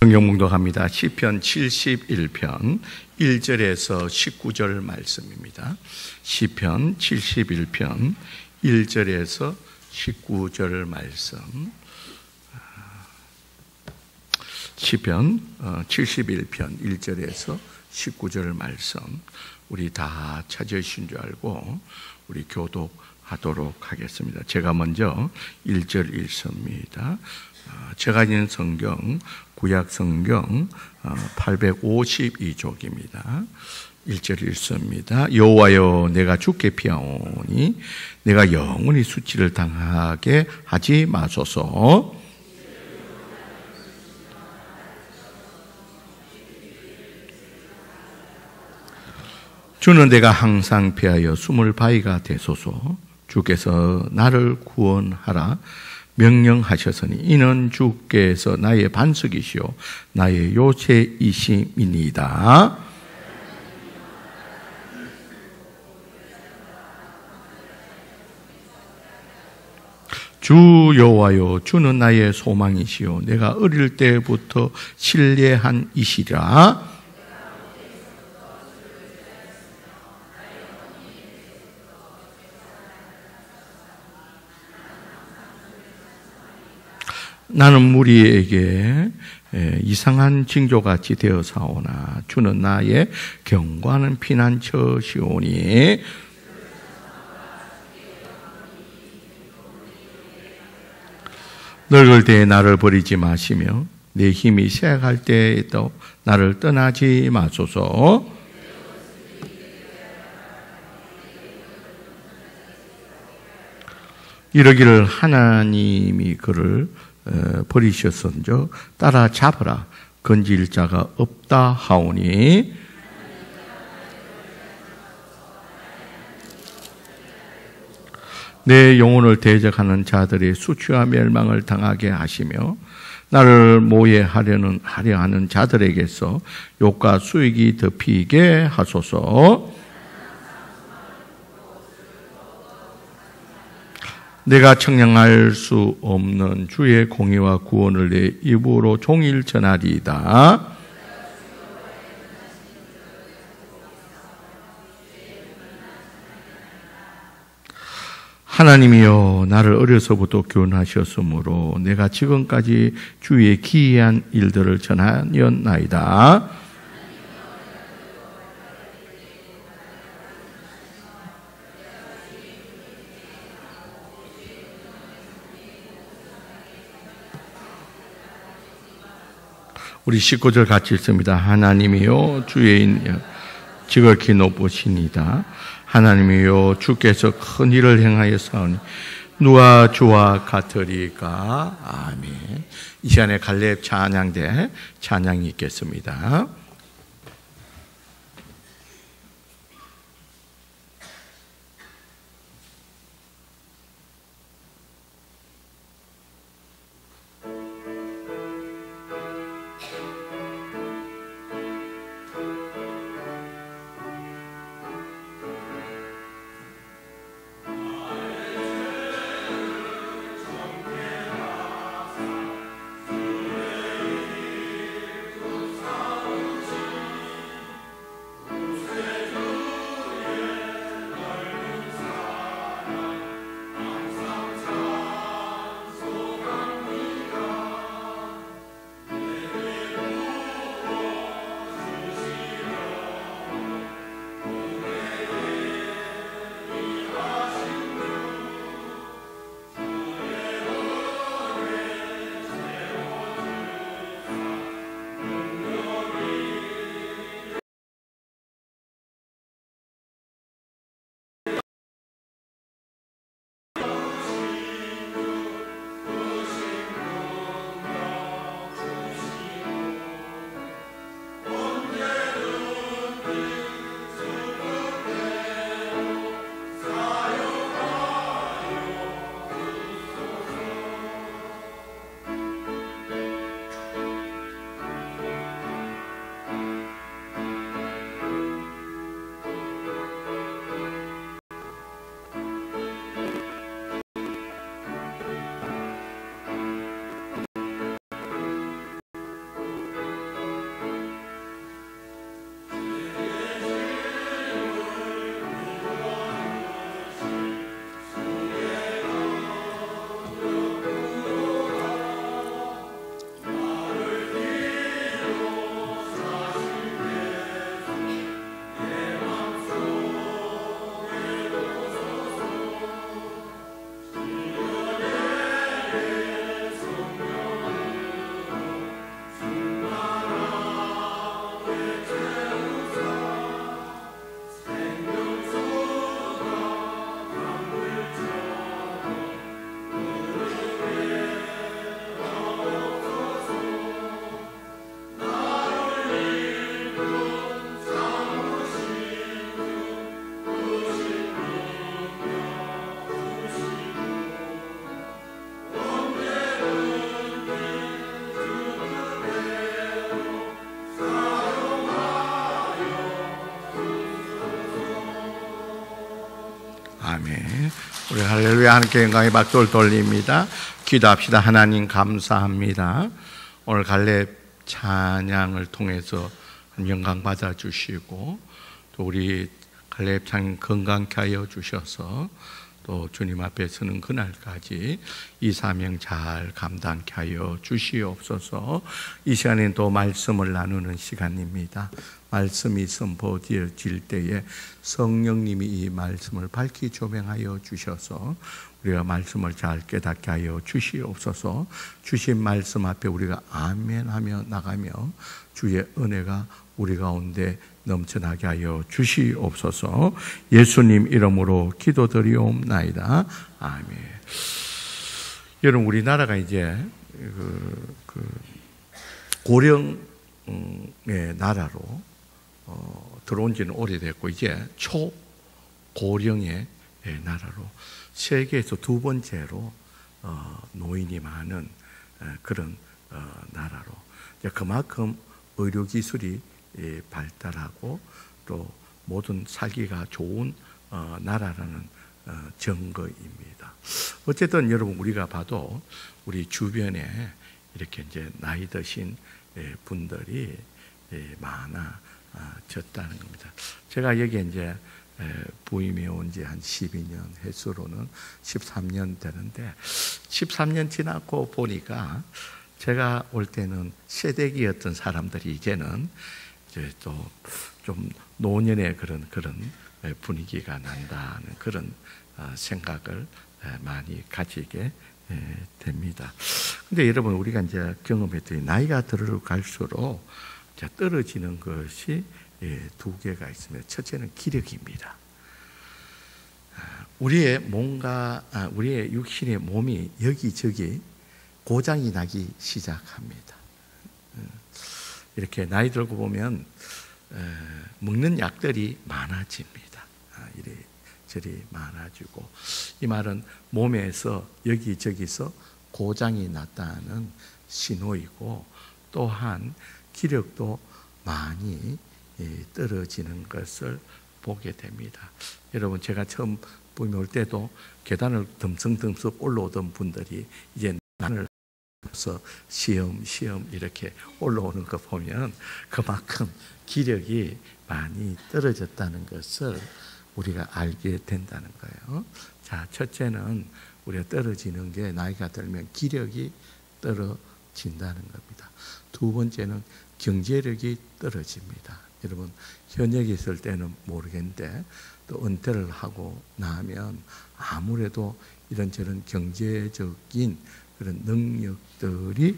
성경 묵독합니다. 시편 71편 1절에서 19절 말씀입니다. 시편 71편 1절에서 19절 말씀. 시편 71편 1절에서 19절 말씀. 우리 다 찾으신 줄 알고 우리 교독하도록 하겠습니다. 제가 먼저 1절 읽습니다. 제가 있는 성경 구약 성경 852쪽입니다. 1절 읽습니다. 여호와여, 내가 주께 피하오니 내가 영원히 수치를 당하게 하지 마소서. 주는 내가 항상 피하여 숨을 바위가 되소서. 주께서 나를 구원하라 명령하셨으니 이는 주께서 나의 반석이시오 나의 요새이심이니이다. 주 여호와여, 주는 나의 소망이시오 내가 어릴 때부터 신뢰한 이시라. 나는 무리에게 이상한 징조같이 되어사오나 주는 나의 견고한 피난처시오니 늙을 때에 나를 버리지 마시며 내 힘이 쇠약할 때에도 나를 떠나지 마소서. 이러기를 하나님이 그를 버리셨은즉 따라잡으라 건질 자가 없다 하오니 내 영혼을 대적하는 자들의 수치와 멸망을 당하게 하시며 나를 모해하려 하는 자들에게서 욕과 수익이 덮이게 하소서. 내가 청량할 수 없는 주의 공의와 구원을 내 입으로 종일 전하리이다. 하나님이여, 나를 어려서부터 교훈하셨으므로 내가 지금까지 주의 기이한 일들을 전하였나이다. 우리 19절 같이 읽습니다. 하나님이여, 주의 지극히 높으시니다. 하나님이여, 주께서 큰 일을 행하였사오니 누가 주와 같으리까. 아멘. 이 시간에 갈렙 찬양대 찬양이 있겠습니다. 우리 할렐루야 함께 영광의 박수를 돌립니다. 기도합시다. 하나님 감사합니다. 오늘 갈렙 찬양을 통해서 영광 받아 주시고 또 우리 갈렙 찬양 건강케 하여 주셔서 또 주님 앞에 서는 그날까지 이 사명 잘 감당케 하여 주시옵소서. 이 시간엔 또 말씀을 나누는 시간입니다. 말씀이 선포되어질 때에 성령님이 이 말씀을 밝히 조명하여 주셔서 우리가 말씀을 잘 깨닫게 하여 주시옵소서. 주신 말씀 앞에 우리가 아멘하며 나가며 주의 은혜가 우리 가운데 넘쳐나게 하여 주시옵소서. 예수님 이름으로 기도드리옵나이다. 아멘. 여러분, 우리나라가 이제 고령의 나라로 들어온 지는 오래됐고 이제 초고령의 나라로 세계에서 두 번째로 노인이 많은 그런 나라로, 그만큼 의료기술이 발달하고 또 모든 살기가 좋은 나라라는 증거입니다. 어쨌든 여러분, 우리가 봐도 우리 주변에 이렇게 이제 나이 드신 분들이 많아졌다는 겁니다. 제가 여기 이제 부임해 온 지 한 12년, 횟수로는 13년 되는데 13년 지나고 보니까 제가 올 때는 새댁이었던 사람들이 이제는 이제 또 좀 노년의 그런 분위기가 난다는 그런 생각을 많이 가지게 됩니다. 근데 여러분, 우리가 이제 경험했더니 나이가 들어갈수록 떨어지는 것이 두 개가 있습니다. 첫째는 기력입니다. 우리의 육신의 몸이 여기저기 고장이 나기 시작합니다. 이렇게 나이 들고 보면 먹는 약들이 많아집니다. 이리저리 많아지고, 이 말은 몸에서 여기저기서 고장이 났다는 신호이고, 또한 기력도 많이 떨어지는 것을 보게 됩니다. 여러분, 제가 처음 부임에 올 때도 계단을 덤성덤성 올라오던 분들이 이제 난을 서 시험 이렇게 올라오는 거 보면 그만큼 기력이 많이 떨어졌다는 것을 우리가 알게 된다는 거예요. 자, 첫째는 우리가 떨어지는 게 나이가 들면 기력이 떨어진다는 겁니다. 두 번째는 경제력이 떨어집니다. 여러분, 현역에 있을 때는 모르겠는데 또 은퇴를 하고 나면 아무래도 이런저런 경제적인 그런 능력들이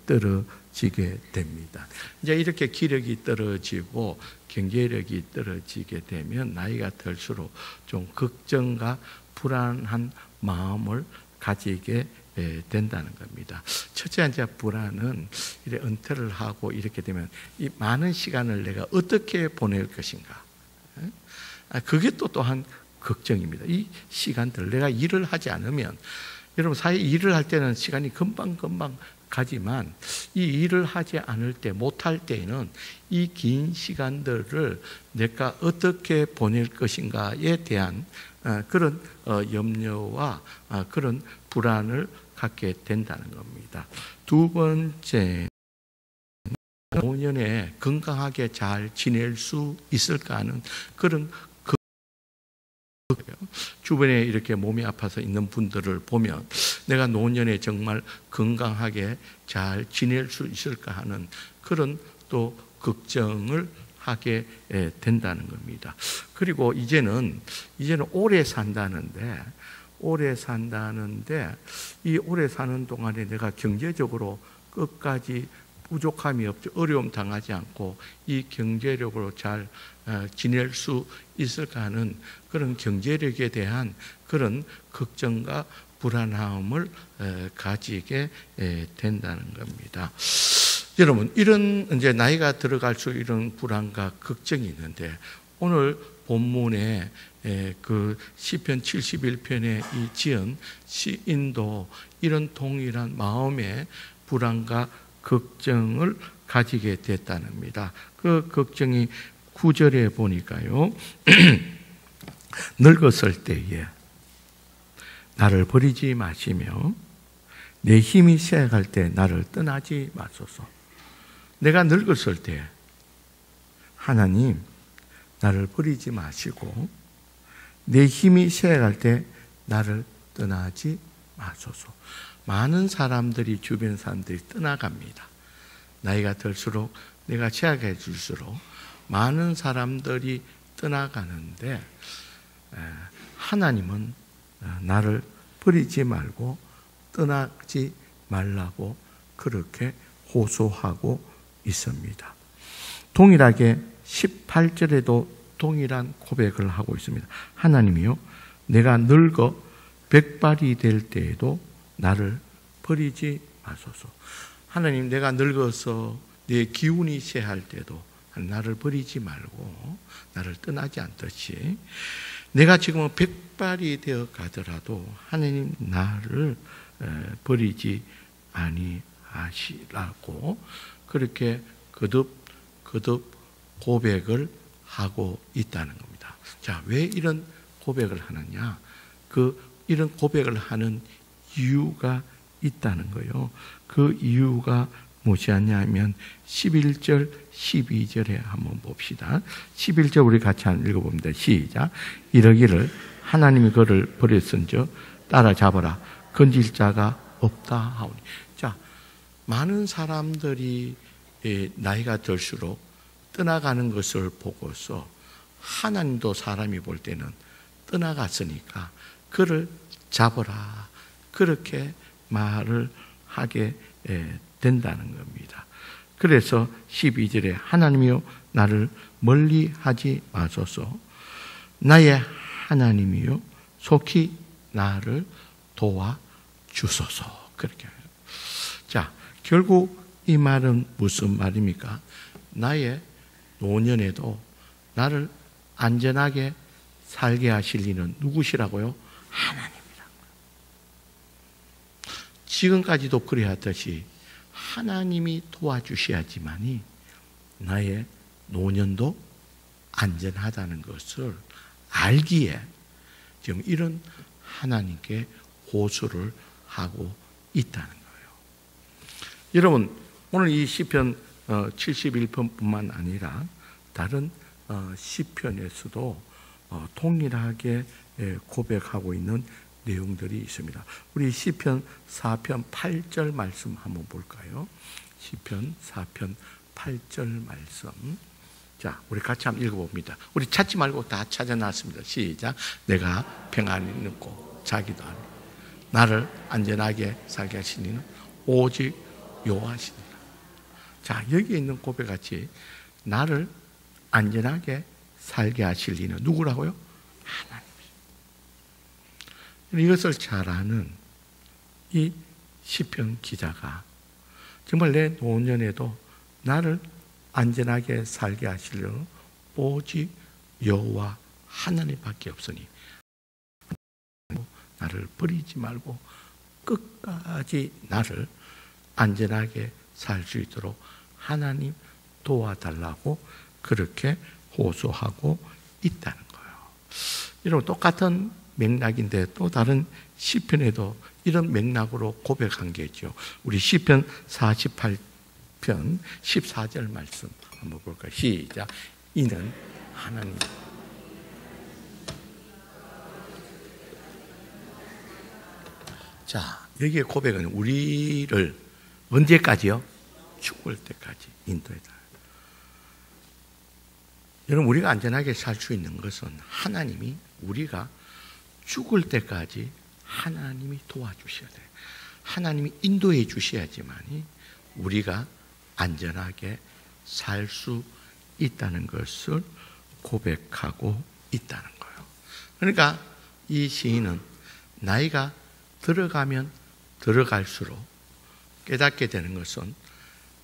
떨어지게 됩니다. 이제 이렇게 기력이 떨어지고 경제력이 떨어지게 되면 나이가 들수록 좀 걱정과 불안한 마음을 가지게 된다는 겁니다. 첫째, 이제 불안은 이렇게 은퇴를 하고 이렇게 되면 이 많은 시간을 내가 어떻게 보낼 것인가, 그게 또한 걱정입니다. 이 시간들 내가 일을 하지 않으면, 여러분, 사회 일을 할 때는 시간이 금방 가지만 이 일을 하지 않을 때, 못할 때에는 이 긴 시간들을 내가 어떻게 보낼 것인가에 대한 그런 염려와 그런 불안을 갖게 된다는 겁니다. 두 번째, 노년에 건강하게 잘 지낼 수 있을까 하는 그런 주변에 이렇게 몸이 아파서 있는 분들을 보면 내가 노년에 정말 건강하게 잘 지낼 수 있을까 하는 그런 또 걱정을 하게 된다는 겁니다. 그리고 이제는 오래 산다는데 이 오래 사는 동안에 내가 경제적으로 끝까지 부족함이 없죠. 어려움 당하지 않고 이 경제력으로 잘 지낼 수 있을까 하는 그런 경제력에 대한 그런 걱정과 불안함을 가지게 된다는 겁니다. 여러분, 이런 이제 나이가 들어갈수록 이런 불안과 걱정이 있는데, 오늘 본문에 그 시편 71편에 이 지은 시인도 이런 동일한 마음의 불안과 걱정을 가지게 됐다는 겁니다. 그 걱정이 9절에 보니까요. 늙었을 때에 나를 버리지 마시며 내 힘이 쇠약할 때 나를 떠나지 마소서. 내가 늙었을 때 하나님 나를 버리지 마시고 내 힘이 쇠약할 때 나를 떠나지 마소서. 많은 사람들이, 주변 사람들이 떠나갑니다. 나이가 들수록, 내가 취약해질수록 많은 사람들이 떠나가는데 하나님은 나를 버리지 말고 떠나지 말라고 그렇게 호소하고 있습니다. 동일하게 18절에도 동일한 고백을 하고 있습니다. 하나님이요, 내가 늙어 백발이 될 때에도 나를 버리지 마소서. 하나님, 내가 늙어서 내 기운이 쇠할 때도 나를 버리지 말고 나를 떠나지 않듯이 내가 지금은 백발이 되어 가더라도 하나님 나를 버리지 아니하시라고 그렇게 거듭 고백을 하고 있다는 겁니다. 자, 왜 이런 고백을 하느냐? 이런 고백을 하는 이유가 있다는 거예요. 그 이유가 무엇이냐면 11절, 12절에 한번 봅시다. 11절 우리 같이 한번 읽어봅니다. 시작. 이러기를 하나님이 그를 버렸은즉 따라잡아라. 건질 자가 없다 하오니. 자, 많은 사람들이 나이가 들수록 떠나가는 것을 보고서 하나님도 사람이 볼 때는 떠나갔으니까 그를 잡아라. 그렇게 말을 하게 된다는 겁니다. 그래서 12절에 하나님이여 나를 멀리 하지 마소서. 나의 하나님이여 속히 나를 도와주소서. 그렇게 해요. 자, 결국 이 말은 무슨 말입니까? 나의 노년에도 나를 안전하게 살게 하실 이는 누구시라고요? 하나님이라고요. 지금까지도 그래왔듯이 하나님이 도와주셔야지만이 나의 노년도 안전하다는 것을 알기에 지금 이런 하나님께 호소를 하고 있다는 거예요. 여러분, 오늘 이 시편 71편뿐만 아니라 다른 시편에서도 동일하게 고백하고 있는 내용들이 있습니다. 우리 시편 4편 8절 말씀 한번 볼까요? 시편 4편 8절 말씀. 자, 우리 같이 한번 읽어봅니다. 우리 찾지 말고 다 찾아놨습니다. 시작. 내가 평안히 있는 곳, 자기도 아니 나를 안전하게 살게 하시니는 오직 여호와시니라. 자, 여기 있는 고백같이 나를 안전하게 살게 하실 이는 누구라고요? 하나님. 이것을 잘 아는 이 시편 기자가 정말 내 노년에도 나를 안전하게 살게 하시려는 오직 여호와 하나님밖에 없으니 나를 버리지 말고 끝까지 나를 안전하게 살 수 있도록 하나님 도와달라고 그렇게 호소하고 있다는 거예요. 여러분, 똑같은 맥락인데 또 다른 시편에도 이런 맥락으로 고백한 게 있죠. 우리 시편 48편 14절 말씀 한번 볼까요? 시작. 이는 하나님. 자, 여기에 고백은 우리를 언제까지요? 죽을 때까지 인도해다. 여러분, 우리가 안전하게 살 수 있는 것은 하나님이 우리가 죽을 때까지 하나님이 도와주셔야 돼요. 하나님이 인도해 주셔야지만이 우리가 안전하게 살 수 있다는 것을 고백하고 있다는 거예요. 그러니까 이 시인은 나이가 들어가면 들어갈수록 깨닫게 되는 것은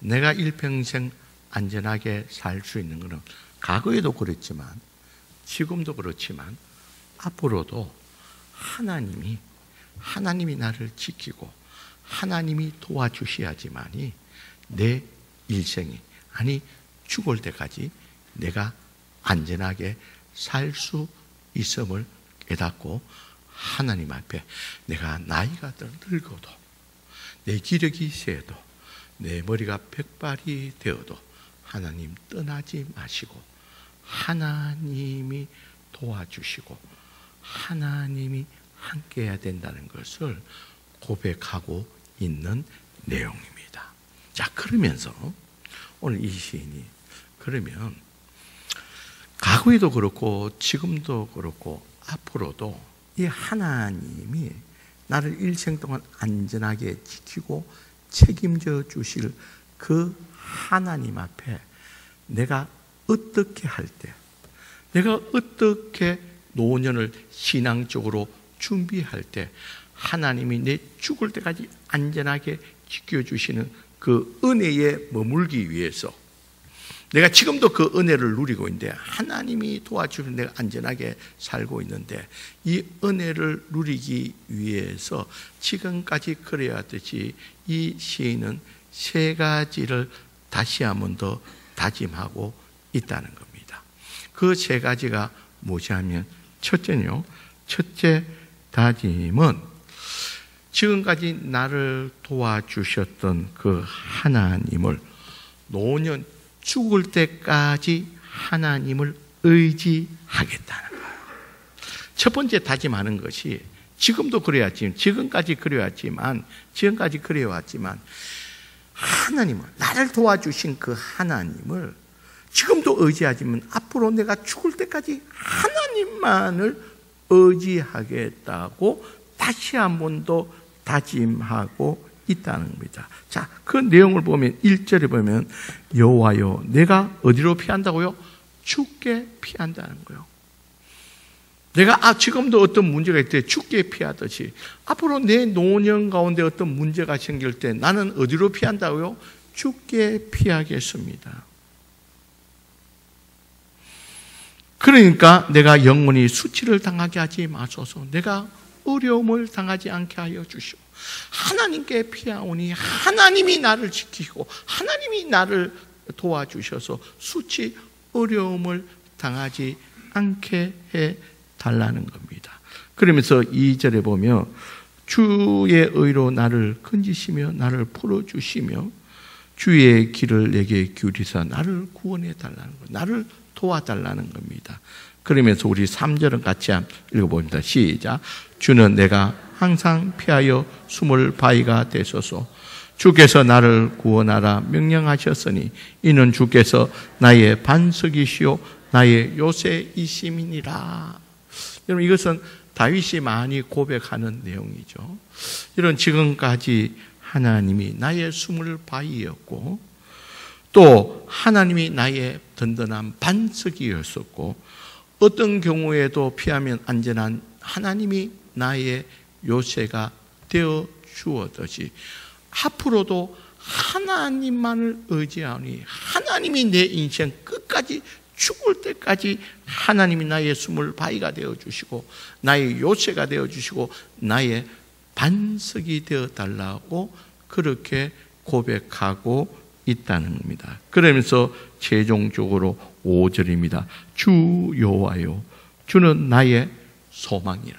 내가 일평생 안전하게 살 수 있는 것은 과거에도 그랬지만 지금도 그렇지만 앞으로도 하나님이 나를 지키고 하나님이 도와주셔야지만이 내 일생이, 아니 죽을 때까지 내가 안전하게 살 수 있음을 깨닫고 하나님 앞에 내가 나이가 늙어도 내 기력이 세도 내 머리가 백발이 되어도 하나님 떠나지 마시고 하나님이 도와주시고 하나님이 함께해야 된다는 것을 고백하고 있는 내용입니다. 자, 그러면서 오늘 이 시인이 그러면 과거에도 그렇고 지금도 그렇고 앞으로도 이 하나님이 나를 일생 동안 안전하게 지키고 책임져 주실 그 하나님 앞에 내가 어떻게 할 때, 내가 어떻게 노년을 신앙적으로 준비할 때 하나님이 내 죽을 때까지 안전하게 지켜주시는 그 은혜에 머물기 위해서 내가 지금도 그 은혜를 누리고 있는데 하나님이 도와주면 내가 안전하게 살고 있는데 이 은혜를 누리기 위해서 지금까지 그래왔듯이 이 시인은 세 가지를 다시 한 번 더 다짐하고 있다는 겁니다. 그 세 가지가 무엇이 하면 첫째는요, 첫째 다짐은 지금까지 나를 도와주셨던 그 하나님을 노년 죽을 때까지 하나님을 의지하겠다는 거예요. 첫 번째 다짐하는 것이 지금도 그래왔지만 지금까지 그래왔지만 하나님을 나를 도와주신 그 하나님을 지금도 의지하지만 앞으로 내가 죽을 때까지 하나님만을 의지하겠다고 다시 한 번 더 다짐하고 있다는 겁니다. 자, 그 내용을 보면 1절에 보면 여호와여 내가 어디로 피한다고요? 죽게 피한다는 거예요. 내가 지금도 어떤 문제가 있을 때 죽게 피하듯이 앞으로 내 노년 가운데 어떤 문제가 생길 때 나는 어디로 피한다고요? 죽게 피하겠습니다. 그러니까 내가 영원히 수치를 당하게 하지 마소서. 내가 어려움을 당하지 않게 하여 주시오. 하나님께 피하오니 하나님이 나를 지키고 하나님이 나를 도와주셔서 수치, 어려움을 당하지 않게 해 달라는 겁니다. 그러면서 2절에 보면 주의 의로 나를 건지시며 나를 풀어주시며 주의 길을 내게 기울이사 나를 구원해 달라는 것, 나를 도와달라는 겁니다. 그러면서 우리 3절은 같이 읽어봅니다. 시작. 주는 내가 항상 피하여 숨을 바위가 되소서. 주께서 나를 구원하라 명령하셨으니 이는 주께서 나의 반석이시오 나의 요새이심이니라. 여러분, 이것은 다윗이 많이 고백하는 내용이죠. 이런 지금까지 하나님이 나의 숨을 바위였고 또 하나님이 나의 든든한 반석이었었고 어떤 경우에도 피하면 안전한 하나님이 나의 요새가 되어 주었듯이 앞으로도 하나님만을 의지하니 하나님이 내 인생 끝까지 죽을 때까지 하나님이 나의 숨을 바위가 되어주시고 나의 요새가 되어주시고 나의 반석이 되어달라고 그렇게 고백하고 있다는 겁니다. 그러면서 최종적으로 5절입니다. 주 여호와여 주는 나의 소망이라.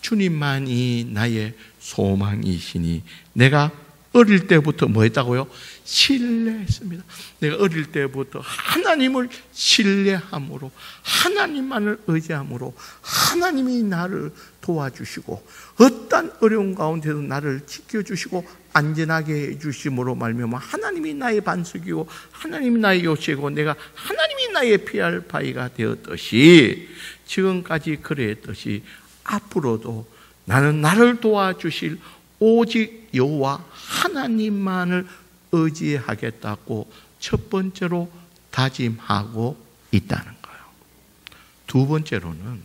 주님만이 나의 소망이시니 내가 어릴 때부터 뭐 했다고요? 신뢰했습니다. 내가 어릴 때부터 하나님을 신뢰함으로 하나님만을 의지함으로 하나님이 나를 도와주시고 어떤 어려운 가운데도 나를 지켜주시고 안전하게 해주심으로 말미암아 하나님이 나의 반석이고 하나님이 나의 요새고 내가 하나님이 나의 피할 바위가 되었듯이 지금까지 그랬듯이 앞으로도 나는 나를 도와주실 오직 여호와 하나님만을 의지하겠다고 첫 번째로 다짐하고 있다는 거예요. 두 번째로는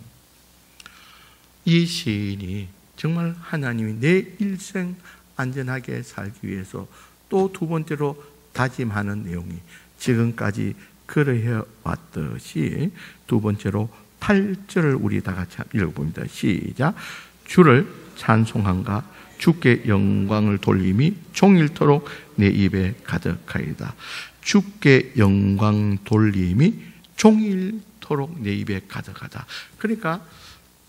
이 시인이 정말 하나님이 내 일생 안전하게 살기 위해서 또 두 번째로 다짐하는 내용이 지금까지 그러해 왔듯이 두 번째로 8절을 우리 다 같이 읽어봅니다. 시작. 주를 찬송함과 주께 영광을 돌림이 종일토록 내 입에 가득하이다. 주께 영광 돌림이 종일토록 내 입에 가득하다. 그러니까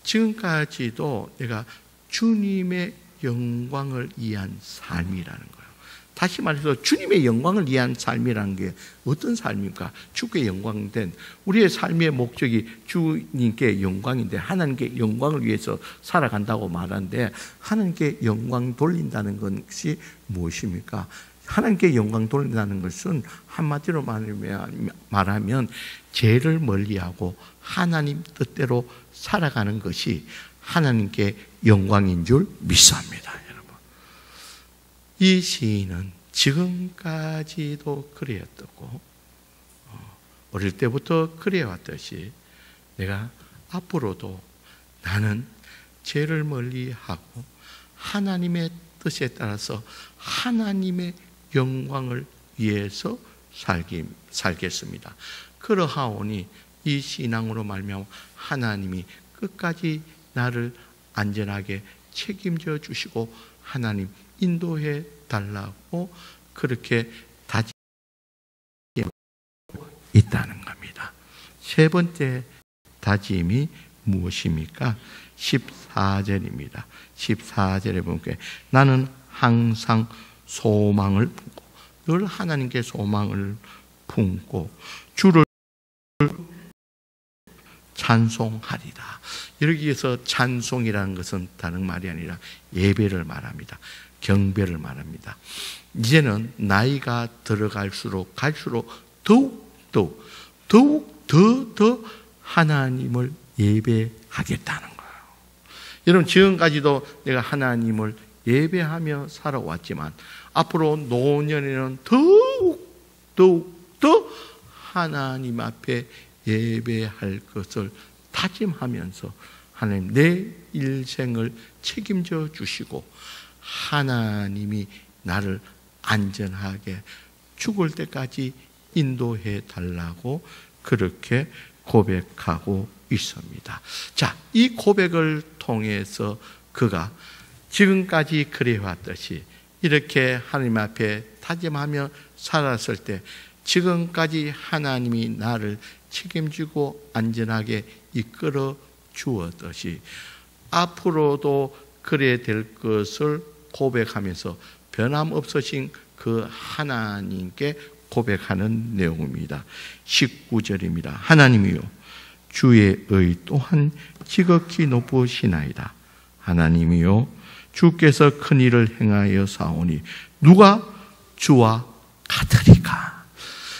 지금까지도 내가 주님의 영광을 위한 삶이라는 거예요. 다시 말해서 주님의 영광을 위한 삶이라는 게 어떤 삶입니까? 주께 영광된 우리의 삶의 목적이 주님께 영광인데 하나님께 영광을 위해서 살아간다고 말하는데 하나님께 영광 돌린다는 것이 무엇입니까? 하나님께 영광 돌린다는 것은 한마디로 말하면 죄를 멀리하고 하나님 뜻대로 살아가는 것이 하나님께 영광인 줄 믿습니다. 여러분, 이 시인은 지금까지도 그래왔고 어릴 때부터 그래왔듯이 내가 앞으로도 나는 죄를 멀리하고 하나님의 뜻에 따라서 하나님의 영광을 위해서 살겠습니다. 그러하오니 이 신앙으로 말미암아 하나님이 끝까지 나를 안전하게 책임져 주시고 하나님 인도해 달라고 그렇게 다짐하고 있다는 겁니다. 세 번째 다짐이 무엇입니까? 14절입니다. 14절에 보면 나는 항상 소망을 품고 늘 하나님께 소망을 품고 주를 찬송하리라. 여기에서 찬송이라는 것은 다른 말이 아니라 예배를 말합니다. 경배를 말합니다. 이제는 나이가 들어갈수록 더욱 더 하나님을 예배하겠다는 거예요. 여러분, 지금까지도 내가 하나님을 예배하며 살아왔지만 앞으로 노년에는 더욱 더 하나님 앞에 예배할 것을 다짐하면서 하나님 내 일생을 책임져 주시고 하나님이 나를 안전하게 죽을 때까지 인도해 달라고 그렇게 고백하고 있습니다. 자, 이 고백을 통해서 그가 지금까지 그래왔듯이 이렇게 하나님 앞에 다짐하며 살았을 때 지금까지 하나님이 나를 책임지고 안전하게 이끌어 주었듯이 앞으로도 그래 될 것을 고백하면서 변함없으신 그 하나님께 고백하는 내용입니다. 19절입니다. 하나님이요 주의 의 또한 지극히 높으시나이다. 하나님이요 주께서 큰 일을 행하여 사오니 누가 주와 같으리까.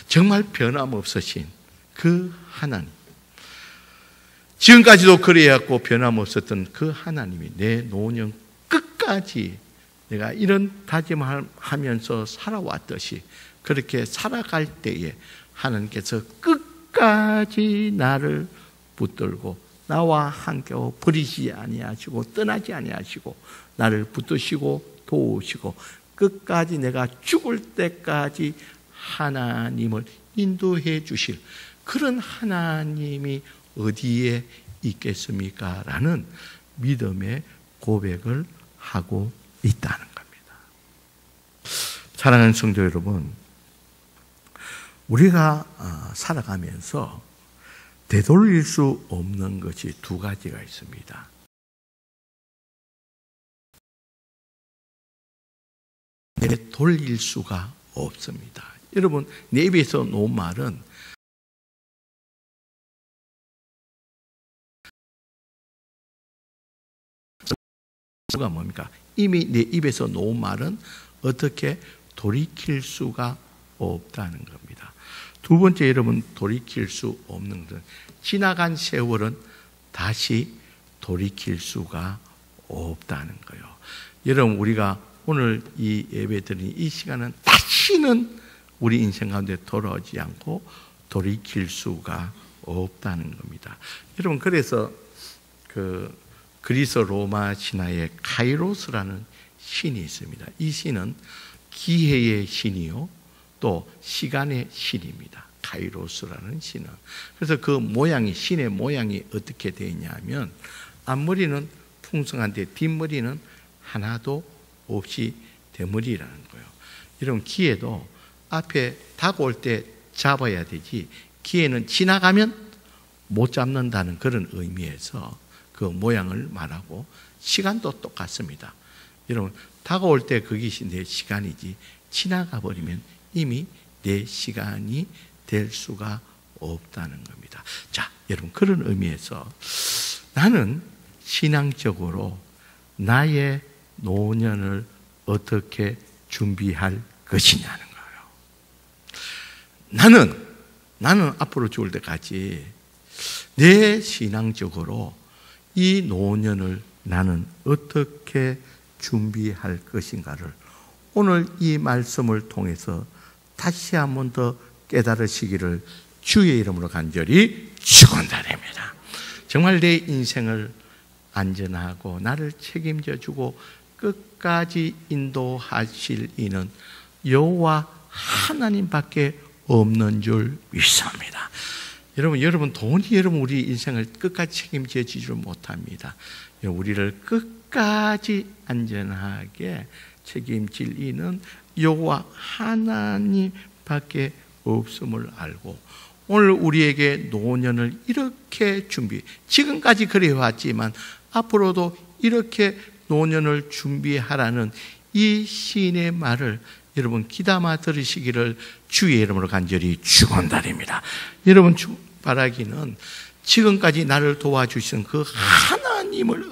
정말 변함없으신 그 하나님, 지금까지도 그래왔고 변함없었던 그 하나님이 내 노년 끝까지 내가 이런 다짐하면서 살아왔듯이 그렇게 살아갈 때에 하나님께서 끝까지 나를 붙들고 나와 함께 버리지 아니하시고 떠나지 아니하시고 나를 붙드시고 도우시고 끝까지 내가 죽을 때까지 하나님을 인도해 주실 그런 하나님이 어디에 있겠습니까? 라는 믿음의 고백을 하고 있다는 겁니다. 사랑하는 성도 여러분, 우리가 살아가면서 되돌릴 수 없는 것이 두 가지가 있습니다. 되돌릴 수가 없습니다. 여러분, 내 입에서 놓은 말은 수가 뭡니까? 이미 내 입에서 놓은 말은 어떻게 돌이킬 수가 없다는 겁니다. 두 번째, 여러분, 돌이킬 수 없는 것은 지나간 세월은 다시 돌이킬 수가 없다는 거예요. 여러분, 우리가 오늘 이 예배 드린 이 시간은 다시는 우리 인생 가운데 돌아오지 않고 돌이킬 수가 없다는 겁니다. 여러분, 그래서 그리스 로마 신화에 카이로스라는 신이 있습니다. 이 신은 기회의 신이요 또 시간의 신입니다. 카이로스라는 신은. 그래서 그 모양이, 신의 모양이 어떻게 되어 있냐면 앞머리는 풍성한데 뒷머리는 하나도 없이 대머리라는 거예요. 여러분, 기회도 앞에 다가올 때 잡아야 되지 기회는 지나가면 못 잡는다는 그런 의미에서 그 모양을 말하고 시간도 똑같습니다. 여러분, 다가올 때 그것이 내 시간이지 지나가 버리면 이미 내 시간이 될 수가 없다는 겁니다. 자, 여러분, 그런 의미에서 나는 신앙적으로 나의 노년을 어떻게 준비할 것이냐는 거예요. 나는 앞으로 죽을 때까지 내 신앙적으로 이 노년을 나는 어떻게 준비할 것인가를 오늘 이 말씀을 통해서 다시 한 번 더 깨달으시기를 주의 이름으로 간절히 축원드립니다. 정말 내 인생을 안전하고 나를 책임져 주고 끝까지 인도하실 이는 여호와 하나님밖에 없는 줄 믿습니다. 여러분 돈이 우리 인생을 끝까지 책임져 주지 못합니다. 우리를 끝까지 안전하게 책임질 이는 여호와 하나님밖에 없음을 알고 오늘 우리에게 노년을 이렇게 지금까지 그래 왔지만 앞으로도 이렇게 노년을 준비하라는 이 시인의 말을 여러분 귀담아 들으시기를 주의 이름으로 간절히 축원드립니다. 여러분 바라기는 지금까지 나를 도와주신 그 하나님을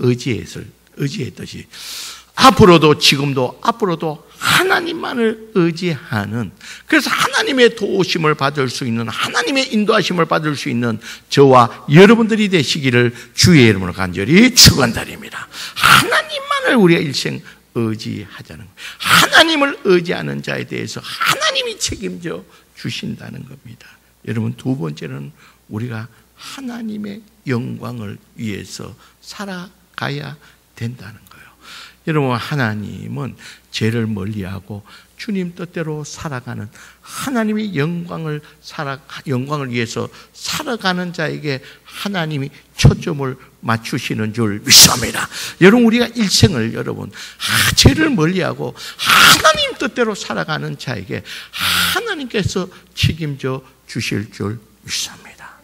의지했듯이 앞으로도 지금도 앞으로도 하나님만을 의지하는, 그래서 하나님의 도우심을 받을 수 있는, 하나님의 인도하심을 받을 수 있는 저와 여러분들이 되시기를 주의 이름으로 간절히 축원드립니다. 하나님만을 우리가 일생 의지하자는 거예요. 하나님을 의지하는 자에 대해서 하나님이 책임져 주신다는 겁니다. 여러분, 두 번째는 우리가 하나님의 영광을 위해서 살아가야 된다는 거예요. 여러분, 하나님은 죄를 멀리하고 주님 뜻대로 살아가는, 하나님의 영광을 위해서 살아가는 자에게 하나님이 초점을 맞추시는 줄 믿습니다. 여러분, 우리가 일생을 죄를 멀리하고 하나님 뜻대로 살아가는 자에게 하나님께서 책임져 주실 줄 믿습니다.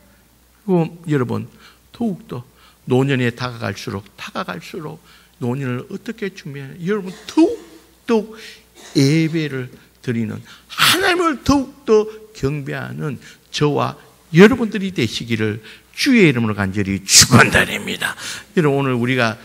그리고 여러분, 더욱더 노년에 다가갈수록 노년을 어떻게 준비하냐, 여러분 더욱 예배를 드리는, 하나님을 더욱더 경배하는 저와 여러분들이 되시기를 주의 이름으로 간절히 축원드립니다. 여러분, 오늘 우리가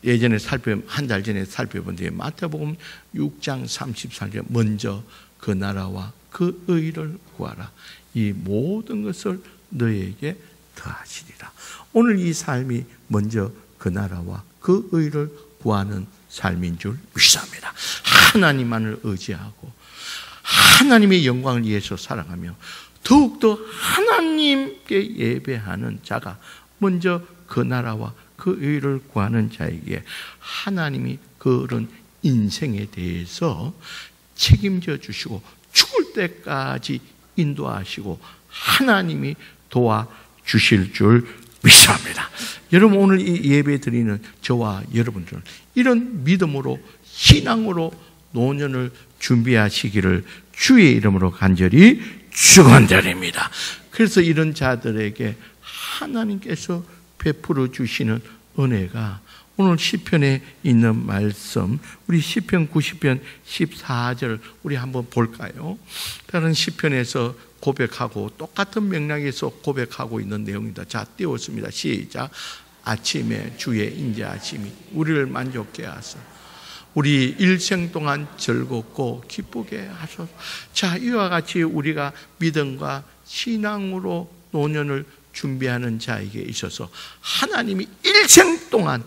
예전에 한 달 전에 살펴본 데 마태복음 6장 34절, 먼저 그 나라와 그 의를 구하라, 이 모든 것을 너에게 더하시리라. 오늘 이 삶이 먼저 그 나라와 그 의를 구하는 삶인 줄 믿습니다. 하나님만을 의지하고 하나님의 영광을 위해서 살아가며 더욱더 하나님께 예배하는 자가 먼저 그 나라와 그 의를 구하는 자에게 하나님이 그런 인생에 대해서 책임져 주시고 죽을 때까지 인도하시고 하나님이 도와주실 줄 믿습니다. 여러분, 오늘 이 예배 드리는 저와 여러분들은 이런 믿음으로, 신앙으로 노년을 준비하시기를 주의 이름으로 간절히 축원드립니다. 그래서 이런 자들에게 하나님께서 베풀어 주시는 은혜가 오늘 시편에 있는 말씀, 우리 시편 90편 14절 우리 한번 볼까요? 다른 시편에서 고백하고 똑같은 맥락에서 고백하고 있는 내용입니다. 자, 띄웠습니다. 시작. 아침에 주의 인자하심이 우리를 만족케 하소서. 우리 일생 동안 즐겁고 기쁘게 하소서. 자, 이와 같이 우리가 믿음과 신앙으로 노년을 준비하는 자에게 있어서 하나님이 일생 동안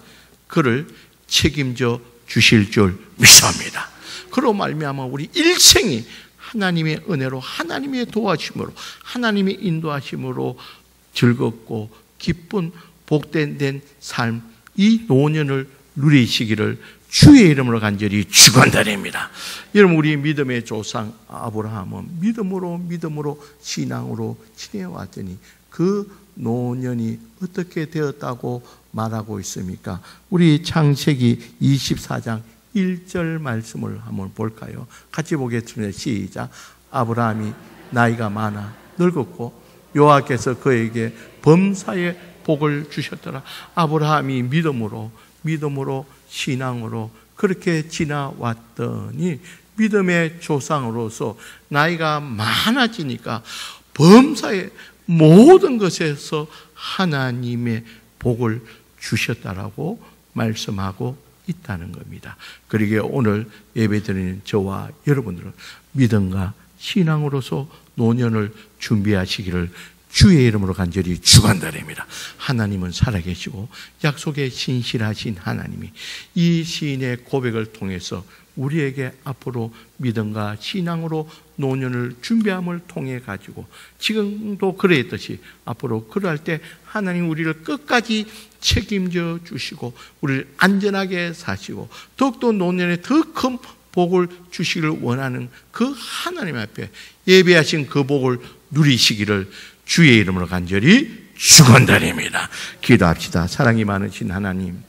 그를 책임져 주실 줄 믿습니다. 그로 말미암아 우리 일생이 하나님의 은혜로, 하나님의 도와심으로, 하나님의 인도하심으로 즐겁고 기쁜 복된 삶, 이 노년을 누리시기를 주의 이름으로 간절히 축원드립니다. 여러분, 우리 믿음의 조상 아브라함은 믿음으로 신앙으로 지내왔더니 그 노년이 어떻게 되었다고 말하고 있습니까? 우리 창세기 24장 1절 말씀을 한번 볼까요? 같이 보겠습니다. 시작. 아브라함이 나이가 많아 늙었고 여호와께서 그에게 범사에 복을 주셨더라. 아브라함이 믿음으로 신앙으로 그렇게 지나왔더니 믿음의 조상으로서 나이가 많아지니까 범사의 모든 것에서 하나님의 복을 주셨다라고 말씀하고 있다는 겁니다. 그러기에 오늘 예배드리는 저와 여러분들은 믿음과 신앙으로서 노년을 준비하시기를 주의 이름으로 간절히 축원드립니다. 하나님은 살아계시고 약속에 신실하신 하나님이 이 시인의 고백을 통해서 우리에게 앞으로 믿음과 신앙으로 노년을 준비함을 통해 가지고 지금도 그랬듯이 앞으로 그럴 때 하나님 우리를 끝까지 책임져 주시고 우리를 안전하게 사시고 더욱더 노년에 더 큰 복을 주시기를 원하는 그 하나님 앞에 예배하신 그 복을 누리시기를 주의 이름으로 간절히 축원드립니다. 기도합시다. 사랑이 많으신 하나님,